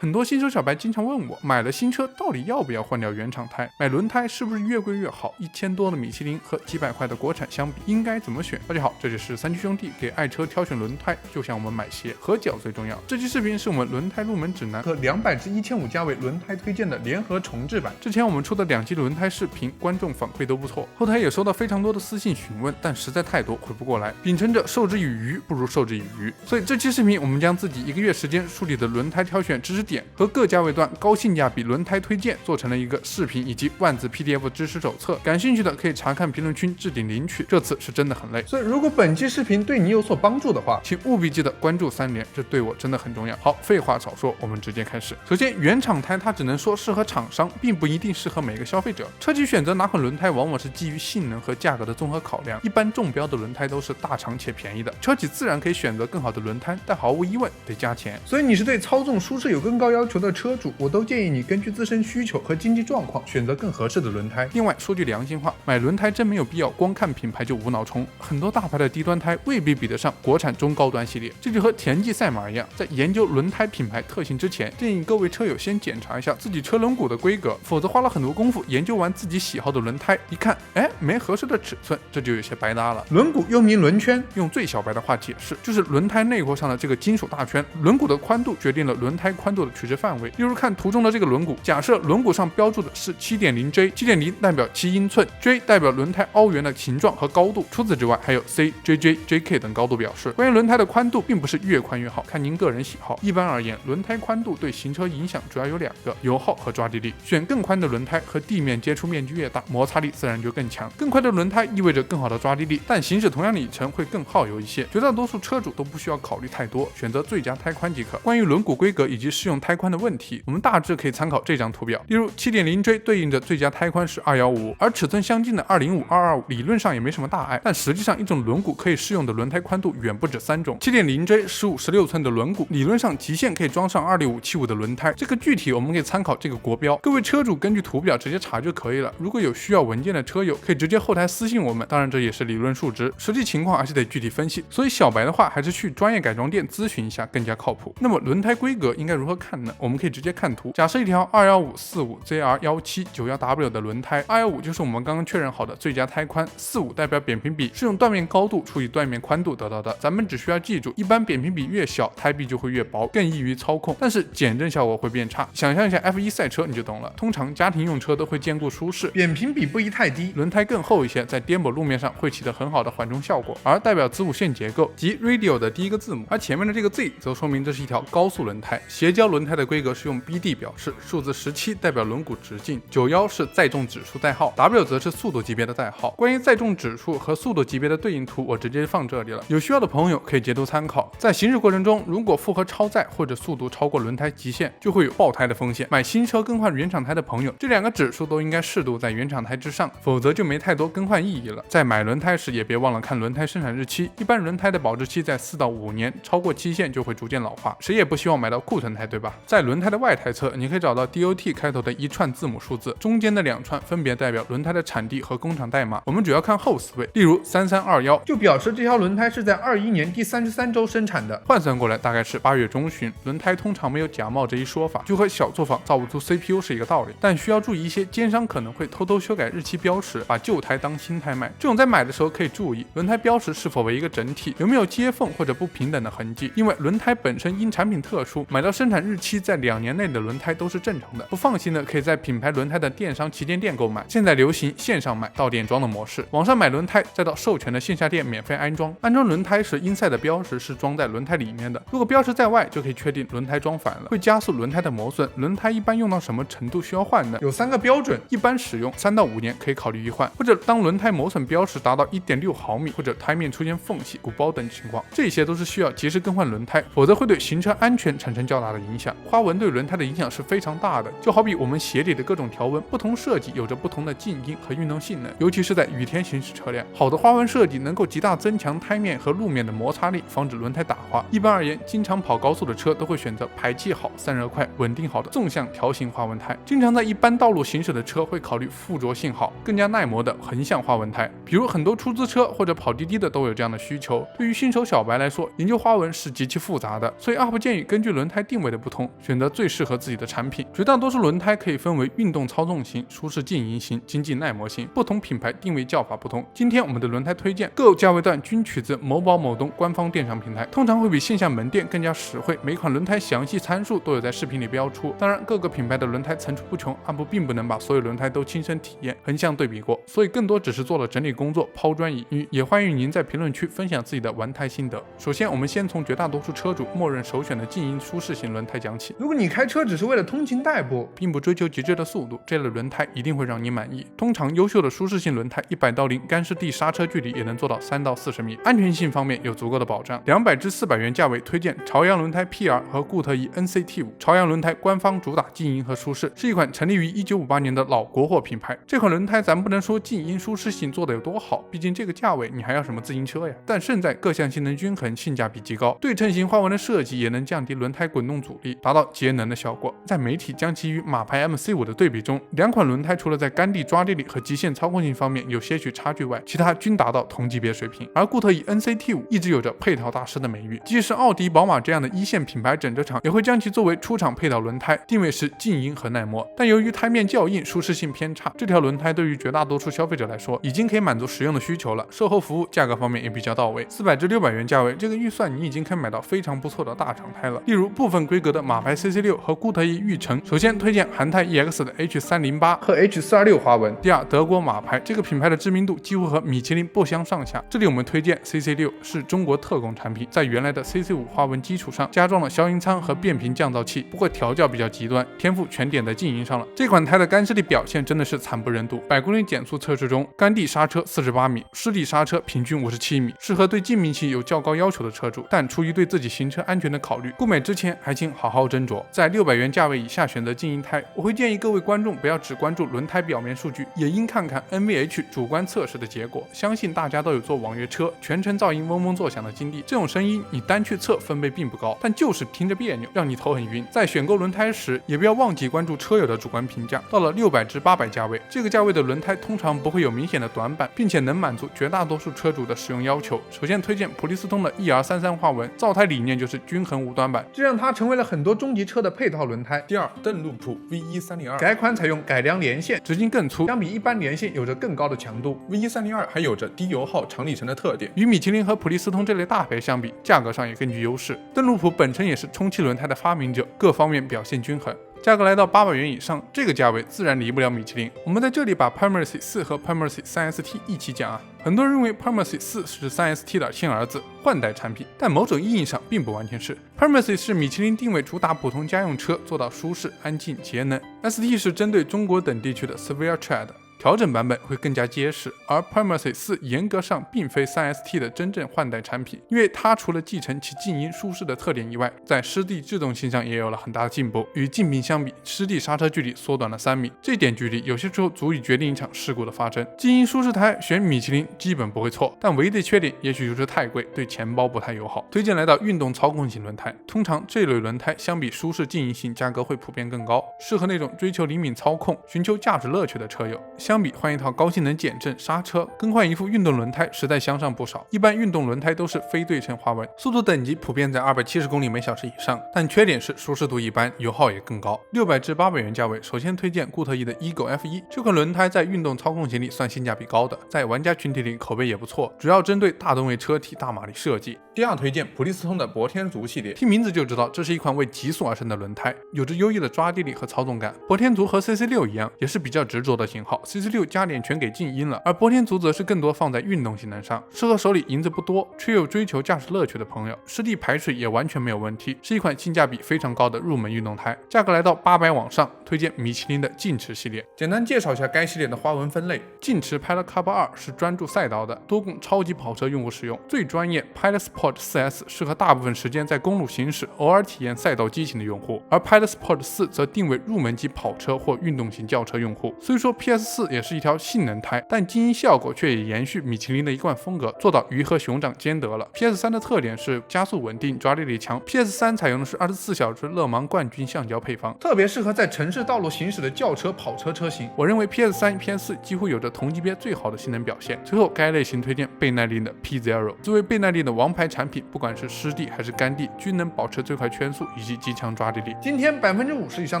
很多新手小白经常问我，买了新车到底要不要换掉原厂胎？买轮胎是不是越贵越好？1000多的米其林和几百块的国产相比，应该怎么选？大家好，这里是三居兄弟给爱车挑选轮胎，就像我们买鞋，合脚最重要。这期视频是我们轮胎入门指南和200至1500价位轮胎推荐的联合重制版。之前我们出的2期轮胎视频，观众反馈都不错，后台也收到非常多的私信询问，但实在太多回不过来。秉承着授之以鱼不如授之以渔，所以这期视频我们将自己1个月时间梳理的轮胎挑选知识点和各价位段高性价比轮胎推荐做成了一个视频以及万字 PDF 知识手册，感兴趣的可以查看评论区置顶领取。这次是真的很累，所以如果本期视频对你有所帮助的话，请务必记得关注3连，这对我真的很重要。好，废话少说，我们直接开始。首先，原厂胎它只能说适合厂商，并不一定适合每个消费者。车企选择哪款轮胎往往是基于性能和价格的综合考量，一般中标的轮胎都是大厂且便宜的，车企自然可以选择更好的轮胎，但毫无疑问得加钱。所以你是对操纵舒适有更高要求的车主，我都建议你根据自身需求和经济状况选择更合适的轮胎。另外说句良心话，买轮胎真没有必要光看品牌就无脑冲，很多大牌的低端胎未必比得上国产中高端系列。这就和田忌赛马一样，在研究轮胎品牌特性之前，建议各位车友先检查一下自己车轮毂的规格，否则花了很多功夫研究完自己喜好的轮胎，一看没合适的尺寸，这就有些白搭了。轮毂又名轮圈，用最小白的话解释，就是轮胎内廓上的这个金属大圈，轮毂的宽度决定了轮胎宽度的取值范围。例如看图中的这个轮毂，假设轮毂上标注的是 7.0J，7.0 代表7英寸， J 代表轮胎凹圆的形状和高度，除此之外还有 C、JJ、JK 等高度表示。关于轮胎的宽度并不是越宽越好，看您个人喜好。一般而言，轮胎宽度对行车影响主要有2个，油耗和抓地力。选更宽的轮胎和地面接触面积越大，摩擦力自然就更强。更宽的轮胎意味着更好的抓地力，但行驶同样里程会更耗油一些。绝大多数车主都不需要考虑太多，选择最佳胎宽即可。关于轮毂规格以及适用胎宽的问题，我们大致可以参考这张图表。例如 7.0J 对应的最佳胎宽是215，而尺寸相近的205、225理论上也没什么大碍，但实际上一种轮毂可以适用的轮胎宽度远不止3种。7.0J 15、16寸的轮毂理论上极限可以装上265、75的轮胎，这个具体我们可以参考这个国标，各位车主根据图表直接查就可以了。如果有需要文件的车友，可以直接后台私信我们，当然这也是理论数值，实际情况还是得具体分析，所以小白的话还是去专业改装店咨询一下更加靠谱。那么轮胎规格应该如何看呢？我们可以直接看图，假设一条21545ZR1791W 的轮胎，215就是我们刚刚确认好的最佳胎宽，45代表扁平比是用断面高度除以断面宽度得到的。咱们只需要记住，一般扁平比越小，胎壁就会越薄，更易于操控，但是减震效果会变差。想象一下 F1 赛车你就懂了，通常家庭用车都会兼顾舒适，扁平比不宜太低，轮胎更厚一些，在颠簸路面上会起得很好的缓冲效果。而代表子午线结构即 radio 的第一个字母，而前面的这个 Z 则说明这是一条高速轮胎。斜胶轮胎的规格是用 BD 表示，数字17代表轮毂直径，91是载重指数代号， W 则是速度级别的代号。关于载重指数和速度级别的对应图，我直接放这里了，有需要的朋友可以截图参考。在行驶过程中，如果负荷超载或者速度超过轮胎极限，就会有爆胎的风险。买新车更换原厂胎的朋友，这2个指数都应该适度在原厂胎之上，否则就没太多更换意义了。在买轮胎时也别忘了看轮胎生产日期，一般轮胎的保质期在4到5年，超过期限就会逐渐老化，谁也不希望买到库存胎，对吧？在轮胎的外胎侧，你可以找到 DOT 开头的一串字母数字，中间的2串分别代表轮胎的产地和工厂代码。我们主要看后4位，例如3321就表示这条轮胎是在21年第33周生产的，换算过来大概是8月中旬。轮胎通常没有假冒这一说法，就和小作坊造不出 CPU 是一个道理，但需要注意一些奸商可能会偷偷修改日期标识，把旧胎当新胎卖。这种在买的时候可以注意轮胎标识是否为一个整体，有没有接缝或者不平等的痕迹，因为轮胎本身因产品特殊，买到生产日期在2年内的轮胎都是正常的。不放心的可以在品牌轮胎的电商旗舰店购买，现在流行线上买到店装的模式，网上买轮胎再到授权的线下店免费安装。安装轮胎时inside的标识是装在轮胎里面的，如果标识在外就可以确定轮胎装反了，会加速轮胎的磨损。轮胎一般用到什么程度需要换呢？有3个标准，一般使用3到5年可以考虑一换，或者当轮胎磨损标识达到 1.6毫米，或者胎面出现缝隙、鼓包等情况，这些都是需要及时更换轮胎，否则会对行车安全产生较大的影响。花纹对轮胎的影响是非常大的，就好比我们鞋底的各种条纹，不同设计有着不同的静音和运动性能，尤其是在雨天行驶车辆，好的花纹设计能够极大增强胎面和路面的摩擦力，防止轮胎打滑。一般而言，经常跑高速的车都会选择排气好、散热快、稳定好的纵向条形花纹胎，经常在一般道路行驶的车会考虑附着性好、更加耐磨的横向花纹胎，比如很多出租车或者跑滴滴的都有这样的需求。对于新手小白来说，研究花纹是极其复杂的，所以 UP 建议根据轮胎定位的不同，选择最适合自己的产品。绝大多数轮胎可以分为运动操纵型、舒适静音型、经济耐磨型，不同品牌定位叫法不同。今天我们的轮胎推荐各价位段均取自某宝某东官方电商平台，通常会比线下门店更加实惠，每款轮胎详细参数都有在视频里标出。当然，各个品牌的轮胎层出不穷，阿布并不能把所有轮胎都亲身体验、横向对比过，所以更多只是做了整理工作，抛砖引玉。也欢迎您在评论区分享自己的玩胎心得。首先，我们先从绝大多数车主默认首选的静音舒适型轮胎讲起。如果你开车只是为了通勤代步，并不追求极致的速度，这类轮胎一定会让你满意。通常优秀的舒适性轮胎100到0干湿地刹车距离也能做到3到40米，安全性方面有足够的保障。200至400元价位推荐朝阳轮胎 PR 和固特异 NCT5。朝阳轮胎官方主打静音和舒适，是一款成立于1958年的老国货品牌。这款轮胎咱不能说静音舒适性做得有多好，毕竟这个价位你还要什么自行车呀？但胜在各项性能均衡，性价比极高。对称型花纹的设计也能降低轮胎滚动阻力，达到节能的效果。在媒体将其与马牌 MC5 的对比中，两款轮胎除了在干地抓地力和极限操控性方面有些许差距外，其他均达到同级别水平。而固特异 NCT5 一直有着配套大师的美誉，即使奥迪、宝马这样的一线品牌整车厂也会将其作为出厂配套轮胎，定位是静音和耐磨。但由于胎面较硬，舒适性偏差，这条轮胎对于绝大多数消费者来说已经可以满足实用的需求了。售后服务价格方面也比较到位，400至600元价位，这个预算你已经可以买到非常不错的大厂胎了。例如部分规格的马牌 CC6 和固特异域城。首先推荐韩泰 EX 的 H308和 H426花纹。第二，德国马牌，这个品牌的知名度几乎和米其林不相上下。这里我们推荐 CC6 是中国特供产品，在原来的 CC5 花纹基础上加装了消音舱和变频降噪器，不过调教比较极端，天赋全点在静音上了。这款胎的干湿力表现真的是惨不忍睹，百公里减速测试中，干地刹车48米，湿地刹车平均57米，适合对静谧性有较高要求的车主，但出于对自己行车安全的考虑，购买之前还请好好斟酌。在600元价位以下选择静音胎，我会建议各位观众不要只关注轮胎表面数据，也应看看 NVH 主观测试的结果。相信大家都有坐网约车全程噪音嗡嗡作响的经历，这种声音你单去测分贝并不高，但就是听着别扭，让你头很晕。在选购轮胎时，也不要忘记关注车友的主观评价。到了600至800价位，这个价位的轮胎通常不会有明显的短板，并且能满足绝大多数车主的使用要求。首先推荐普利司通的 ER33花纹，造胎理念就是均衡无短板，这让它成为了很多中级车的配套轮胎。第二，邓禄普 V1302，改款采用改良连线，直径更粗，相比一般连线有着更高的强度。V1302还有着低油耗、长里程的特点，与米其林和普利司通这类大牌相比，价格上也更具优势。邓禄普本身也是充气轮胎的发明者，各方面表现均衡。价格来到800元以上，这个价位自然离不了米其林。我们在这里把 Permercy 4和 Permercy 3ST 一起讲啊。很多人认为 Permercy 4是 3ST 的亲儿子、换代产品，但某种意义上并不完全是。Permercy 是米其林定位主打普通家用车，做到舒适、安静、节能。ST 是针对中国等地区的 Severe Tread。调整版本会更加结实，而 Permercy 4严格上并非 3ST 的真正换代产品，因为它除了继承其静音舒适的特点以外，在湿地制动性上也有了很大的进步。与竞品相比，湿地刹车距离缩短了3米，这点距离有些时候足以决定一场事故的发生。静音舒适胎选米其林基本不会错，但唯一的缺点也许就是太贵，对钱包不太友好。推荐来到运动操控型轮胎，通常这类轮胎相比舒适静音性价格会普遍更高，适合那种追求灵敏操控、寻求驾驶乐趣的车友。相比换一套高性能减震刹车，更换一副运动轮胎实在相上不少。一般运动轮胎都是非对称花纹，速度等级普遍在270公里每小时以上，但缺点是舒适度一般，油耗也更高。600至800元价位，首先推荐固特异的 Eagle F1，这款轮胎在运动操控型里算性价比高的，在玩家群体里口碑也不错，主要针对大吨位车体、大马力设计。第二推荐普利司通的博天族系列，听名字就知道这是一款为极速而生的轮胎，有着优异的抓地力和操纵感。博天族和 CC6 一样，也是比较执着的型号， CC6 加点全给静音了，而博天族则是更多放在运动性能上，适合手里银子不多却又追求驾驶乐趣的朋友。湿地排水也完全没有问题，是一款性价比非常高的入门运动胎，价格来到800往上，推荐米其林的劲驰系列。简单介绍一下该系列的花纹分类，劲驰 Pilot Cup 2是专注赛道的，多供超级跑车用户使用。最专业 Pilot Sport 4S 适合大部分时间在公路行驶，偶尔体验赛道激情的用户，而 Pilot Sport 4则定位入门级跑车或运动型轿车用户。虽说 PS4 PS4也是一条性能胎，但经营效果却也延续米其林的一贯风格，做到鱼和熊掌兼得了。PS3 的特点是加速稳定，抓地力强。PS3 采用的是24小时勒芒冠军橡胶配方，特别适合在城市道路行驶的轿车、跑车车型。我认为 PS3、PS4 几乎有着同级别最好的性能表现。最后，该类型推荐倍耐力的 P0， 作为倍耐力的王牌产品，不管是湿地还是干地，均能保持最快圈速以及极强抓地力。今天50%以上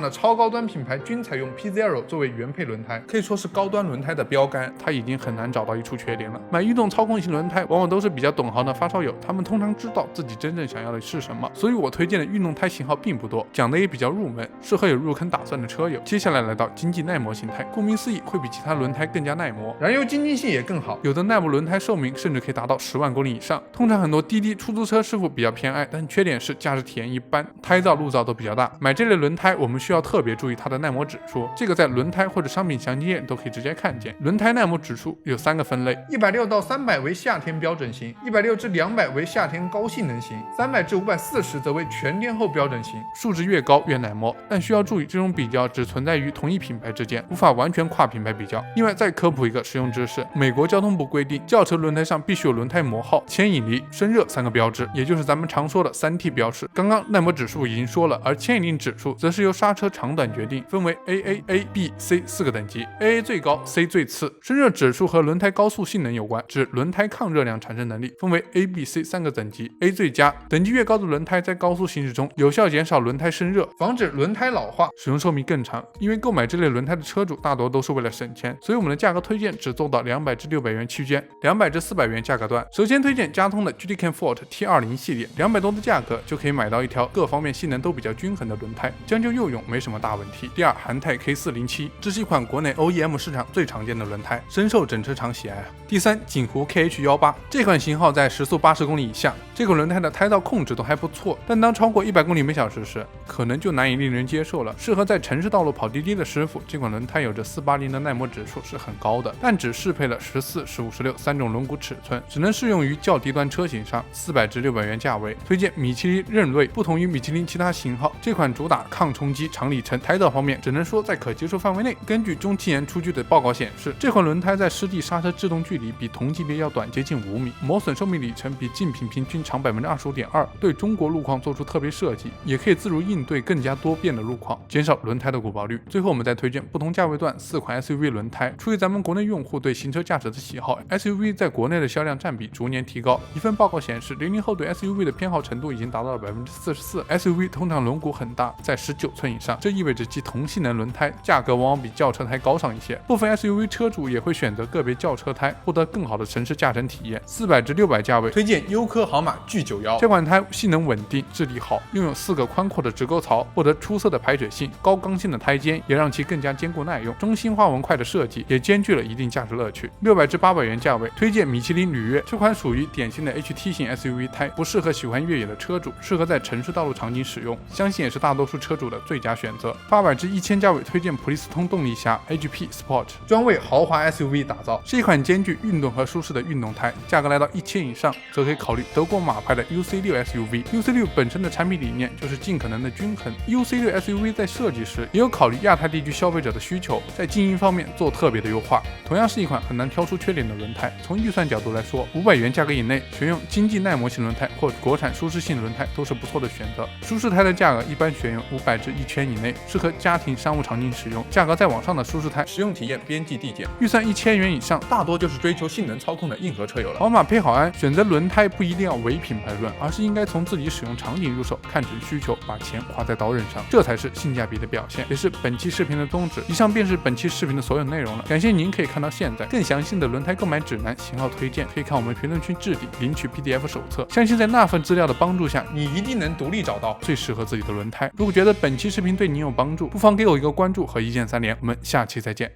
的超高端品牌均采用 P0 作为原配轮胎，可以说是高端轮胎的标杆。它已经很难找到一处缺点了。买运动操控型轮胎，往往都是比较懂行的发烧友，他们通常知道自己真正想要的是什么，所以我推荐的运动胎型号并不多，讲的也比较入门，适合有入坑打算的车友。接下来来到经济耐磨型胎，顾名思义，会比其他轮胎更加耐磨，燃油经济性也更好，有的耐磨轮胎寿命甚至可以达到10万公里以上。通常很多滴滴、出租车师傅比较偏爱，但缺点是驾驶体验一般，胎噪、路噪都比较大。买这类轮胎，我们需要特别注意它的耐磨指数，这个在轮胎或者商品详情页都可以直接看见。轮胎耐磨指数有3个分类，160到300为夏天标准型，160至200为夏天高性能型，300至540则为全天候标准型。数值越高越耐磨，但需要注意，这种比较只存在于同一品牌之间，无法完全跨品牌比较。另外再科普一个实用知识，美国交通部规定，轿车轮胎上必须有轮胎磨耗、牵引力、生热3个标志，也就是咱们常说的3T 标识。刚刚耐磨指数已经说了，而牵引力指数则是由刹车长短决定，分为 AA、A、B、C 4个等级 ，AA 最高 ，C 最次。生热指数和轮胎高速性能有关，指轮胎抗热量产生能力，分为 A、B、C 3个等级 ，A 最佳。等级越高的轮胎在高速行驶中有效减少轮胎生热，防止轮胎老化，使用寿命更长。因为购买这类轮胎的车主大多都是为了省钱，所以我们的价格推荐只做到200至600元区间，200至400元价格段。首先推荐佳通的 GT Comfort T20系列，200多的价格就可以买到一条各方面性能都比较均衡的轮胎，将就用用没什么大问题。第二，韩泰 K407，这是一款国内 OEM 市场最常见的轮胎，深受整车厂喜爱啊。第三，锦湖 KH18，这款型号在时速80公里以下，这款轮胎的胎噪控制都还不错，但当超过100公里每小时时，可能就难以令人接受了。适合在城市道路跑滴滴的师傅，这款轮胎有着480的耐磨指数是很高的，但只适配了14、15、16 3种轮毂尺寸，只能适用于较低端车型上，400至600元价位。推荐米其林刃锐，不同于米其林其他型号，这款主打抗冲击、长里程，胎噪方面只能说在可接受范围内。根据中汽研出具的报告显示，这款轮胎在湿地刹车制动距离比同级别要短接近5米，磨损寿命里程比竞品平均长25.2%，对中国路况做出特别设计，也可以自如应对更加多变的路况，减少轮胎的鼓包率。最后我们再推荐不同价位段4款 SUV 轮胎。出于咱们国内用户对行车驾驶的喜好， SUV 在国内的销量占比逐年提高。一份报告显示，00后对 SUV 的偏好程度已经达到了44%。SUV 通常轮毂很大，在19寸以上，这意味着其同性能轮胎价格往往比轿车胎高上一些。部分 SUV 车主也会选择个别轿车胎，获得更好的城市驾乘体验。400至600价位，推荐优科豪马 G91，这款胎性能稳定，质地好，拥有4个宽阔的直沟槽，获得出色的排水性，高刚性的胎肩也让其更加坚固耐用。中心花纹块的设计也兼具了一定驾驶乐趣。600至800元价位，推荐米其林履约，这款属于典型的 HT 型 SUV 胎，不适合喜欢越野的车主，适合在城市道路场景使用，相信也是大多数车主的最佳选择。800至1000价位，推荐普利司通动力侠 HP Sport， 专为豪华 SUV 打造，是一款兼具运动和舒适的运动胎，价格来到1000以上，则可以考虑德国马牌的 UC6 SUV。UC6 本身的产品理念就是尽可能的均衡。UC6 SUV 在设计时也有考虑亚太地区消费者的需求，在经营方面做特别的优化。同样是一款很难挑出缺点的轮胎，从预算角度来说，500元价格以内选用经济耐磨型轮胎或国产舒适性轮胎都是不错的选择。舒适胎的价格一般选用500至1000以内，适合家庭商务场景使用。价格再往上的舒适胎，使用体验边际递减。预算1000元以上，大多就是追求性能操控的硬核车友了。宝马配好安，选择轮胎不一定要唯品牌论，而是应该从自己使用场景入手，看准需求，把钱花在刀刃上，这才是性价比的表现，也是本期视频的宗旨。以上便是本期视频的所有内容了，感谢您可以看到现在。更详细的轮胎购买指南、型号推荐，可以看我们评论区置顶领取 PDF 手册，相信在那份资料的帮助下，你一定能独立找到最适合自己的轮胎。如果觉得本期视频对您有帮助，不妨给我一个关注和一键3连，我们下期再见。